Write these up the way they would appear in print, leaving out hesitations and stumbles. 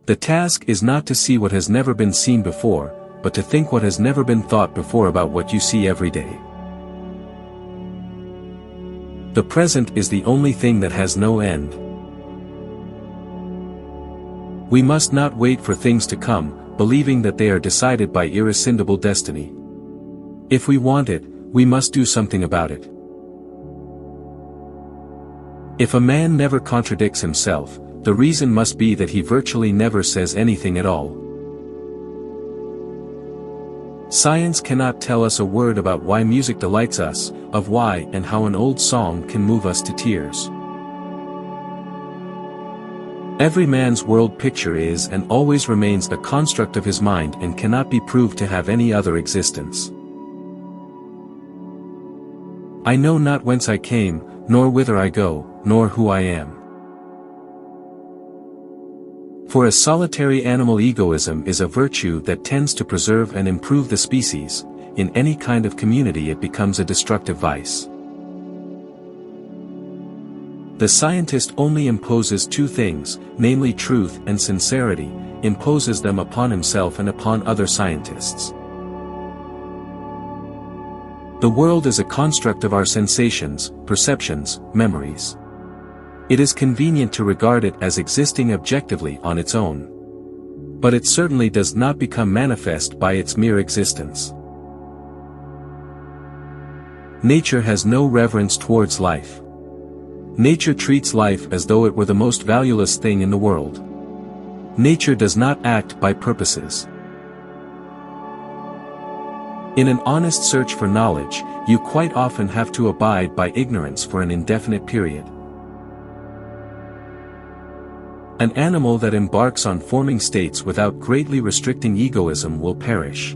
The task is not to see what has never been seen before, but to think what has never been thought before about what you see every day. The present is the only thing that has no end. We must not wait for things to come, believing that they are decided by irrescindible destiny. If we want it, we must do something about it. If a man never contradicts himself, the reason must be that he virtually never says anything at all. Science cannot tell us a word about why music delights us, of why and how an old song can move us to tears. Every man's world picture is and always remains a construct of his mind and cannot be proved to have any other existence. I know not whence I came, nor whither I go, nor who I am. For a solitary animal, egoism is a virtue that tends to preserve and improve the species. In any kind of community it becomes a destructive vice. The scientist only imposes two things, namely truth and sincerity, imposes them upon himself and upon other scientists. The world is a construct of our sensations, perceptions, memories. It is convenient to regard it as existing objectively on its own. But it certainly does not become manifest by its mere existence. Nature has no reverence towards life. Nature treats life as though it were the most valueless thing in the world. Nature does not act by purposes. In an honest search for knowledge, you quite often have to abide by ignorance for an indefinite period. An animal that embarks on forming states without greatly restricting egoism will perish.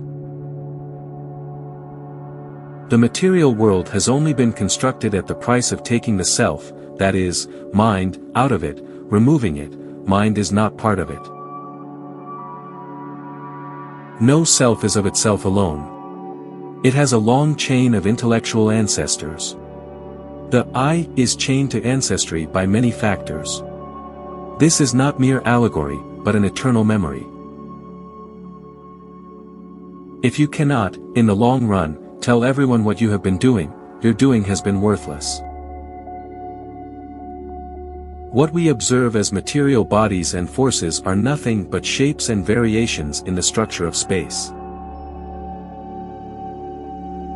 The material world has only been constructed at the price of taking the self, that is, mind, out of it, removing it. Mind is not part of it. No self is of itself alone. It has a long chain of intellectual ancestors. The I is chained to ancestry by many factors. This is not mere allegory, but an eternal memory. If you cannot, in the long run, tell everyone what you have been doing, your doing has been worthless. What we observe as material bodies and forces are nothing but shapes and variations in the structure of space.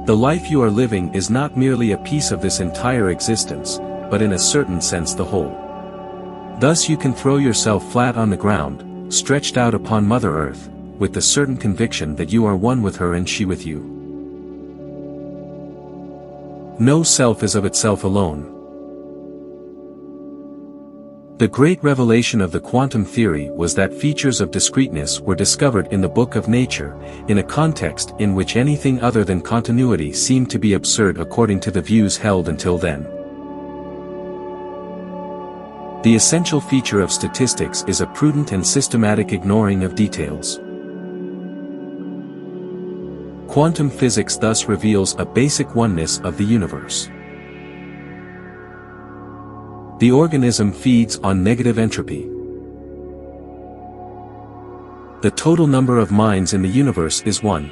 The life you are living is not merely a piece of this entire existence, but in a certain sense the whole. Thus you can throw yourself flat on the ground, stretched out upon Mother Earth, with the certain conviction that you are one with her and she with you. No self is of itself alone. The great revelation of the quantum theory was that features of discreteness were discovered in the book of nature, in a context in which anything other than continuity seemed to be absurd according to the views held until then. The essential feature of statistics is a prudent and systematic ignoring of details. Quantum physics thus reveals a basic oneness of the universe. The organism feeds on negative entropy. The total number of minds in the universe is 1.